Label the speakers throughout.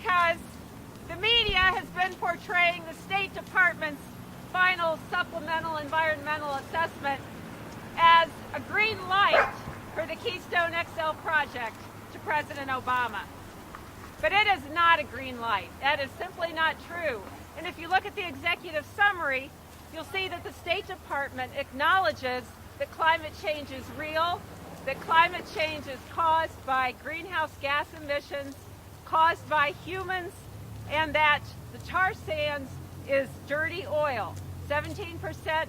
Speaker 1: because the media has been portraying the State Department's final supplemental environmental assessment as a green light for the Keystone XL project to President Obama. But it is not a green light. That is simply not true. And if you look at the executive summary, you'll see that the State Department acknowledges that climate change is real, that climate change is caused by greenhouse gas emissions, caused by humans, and that the tar sands is dirty oil, 17%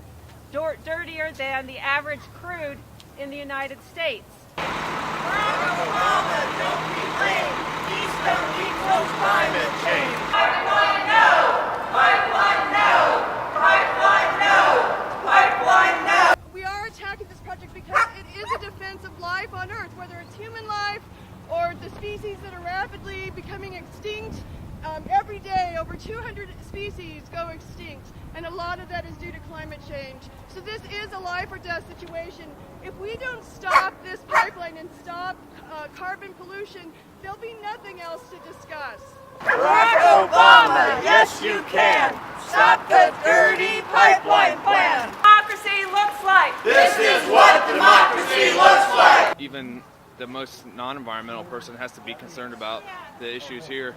Speaker 1: dirtier than the average crude in the United States.
Speaker 2: Barack Obama, don't be green. Keystone equals climate change. Pipeline no! Pipeline no! Pipeline no! Pipeline no!
Speaker 3: We are attacking this project because it is a defense of life on Earth, whether it's human life or the species that are rapidly becoming extinct. Every day, over 200 species go extinct, and a lot of that is due to climate change. So this is a life or death situation. If we don't stop this pipeline and stop carbon pollution, there'll be nothing else to discuss.
Speaker 2: Barack Obama, yes you can. Stop the dirty pipeline plan.
Speaker 1: Democracy looks like.
Speaker 2: This is what democracy looks like.
Speaker 4: Even the most non-environmental person has to be concerned about the issues here.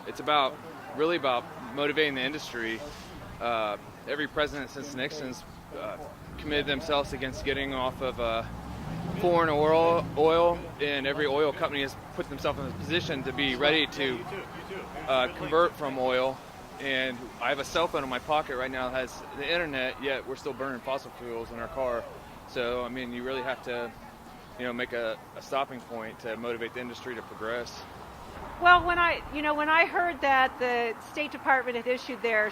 Speaker 4: It's really about motivating the industry. Every president since Nixon's committed themselves against getting off of foreign oil, and every oil company has put themselves in a position to be ready to convert from oil. And I have a cell phone in my pocket right now that has the internet, yet we're still burning fossil fuels in our car. So, I mean, you really have to, make a stopping point to motivate the industry to progress.
Speaker 1: Well, when I heard that the State Department had issued their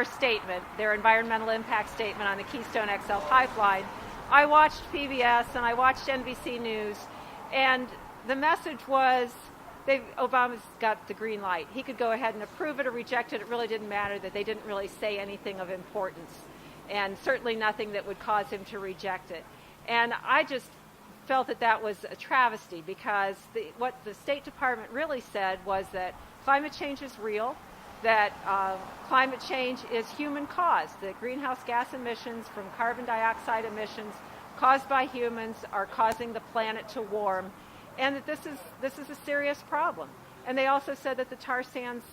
Speaker 1: statement, their environmental impact statement on the Keystone XL Pipeline, I watched PBS and I watched NBC News, and the message was Obama's got the green light. He could go ahead and approve it or reject it. It really didn't matter, that they didn't really say anything of importance, and certainly nothing that would cause him to reject it. And I just felt that was a travesty, because what the State Department really said was that climate change is real, that climate change is human caused, that greenhouse gas emissions from carbon dioxide emissions caused by humans are causing the planet to warm, and that this is a serious problem. And they also said that the tar sands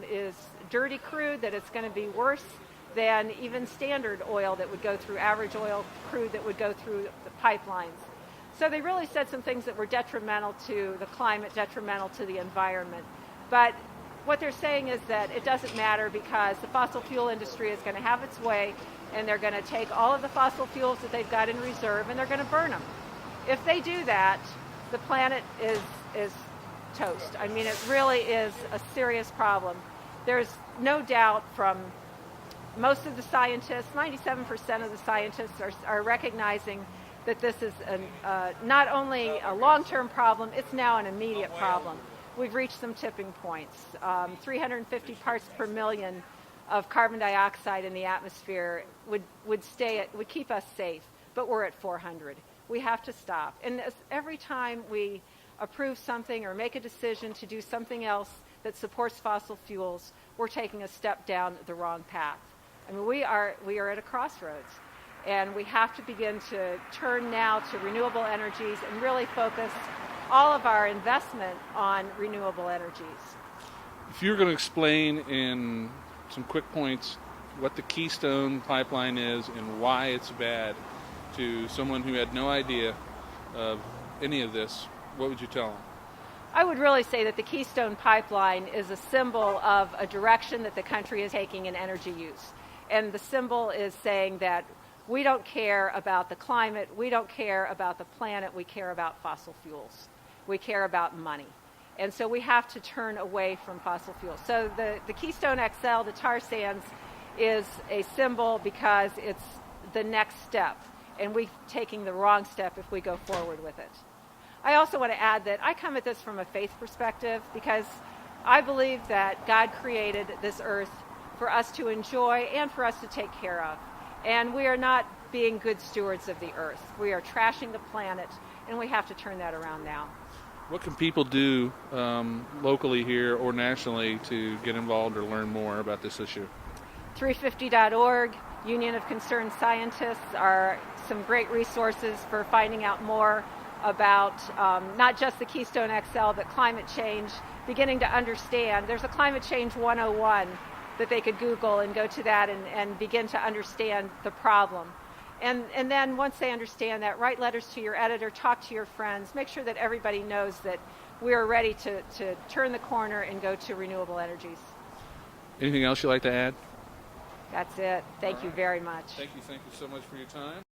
Speaker 1: is dirty crude, that it's going to be worse than even standard oil that would go through, average oil crude that would go through the pipelines. So they really said some things that were detrimental to the climate, detrimental to the environment. But what they're saying is that it doesn't matter, because the fossil fuel industry is going to have its way, and they're going to take all of the fossil fuels that they've got in reserve and they're going to burn them. If they do that, the planet is toast. I mean, it really is a serious problem. There's no doubt from most of the scientists, 97% of the scientists are recognizing that this is not only a long-term problem, it's now an immediate problem. We've reached some tipping points. 350 parts per million of carbon dioxide in the atmosphere would keep us safe, but we're at 400. We have to stop. And every time we approve something or make a decision to do something else that supports fossil fuels, we're taking a step down the wrong path. I mean, we are at a crossroads. And we have to begin to turn now to renewable energies and really focus all of our investment on renewable energies.
Speaker 5: If you're going to explain in some quick points what the Keystone Pipeline is and why it's bad to someone who had no idea of any of this, what would you tell them?
Speaker 1: I would really say that the Keystone Pipeline is a symbol of a direction that the country is taking in energy use. And the symbol is saying that we don't care about the climate, we don't care about the planet, we care about fossil fuels. We care about money. And so we have to turn away from fossil fuels. So the Keystone XL, the tar sands, is a symbol because it's the next step, and we're taking the wrong step if we go forward with it. I also want to add that I come at this from a faith perspective, because I believe that God created this earth for us to enjoy and for us to take care of. And we are not being good stewards of the earth. We are trashing the planet, and we have to turn that around now.
Speaker 5: What can people do locally here or nationally to get involved or learn more about this issue?
Speaker 1: 350.org, Union of Concerned Scientists are some great resources for finding out more about not just the Keystone XL, but climate change, beginning to understand. There's a Climate Change 101 that they could Google and go to that and begin to understand the problem. And then once they understand that, write letters to your editor, talk to your friends, make sure that everybody knows that we are ready to turn the corner and go to renewable energies.
Speaker 5: Anything else you'd like to add?
Speaker 1: That's it. Thank you very much.
Speaker 5: Thank you so much for your time.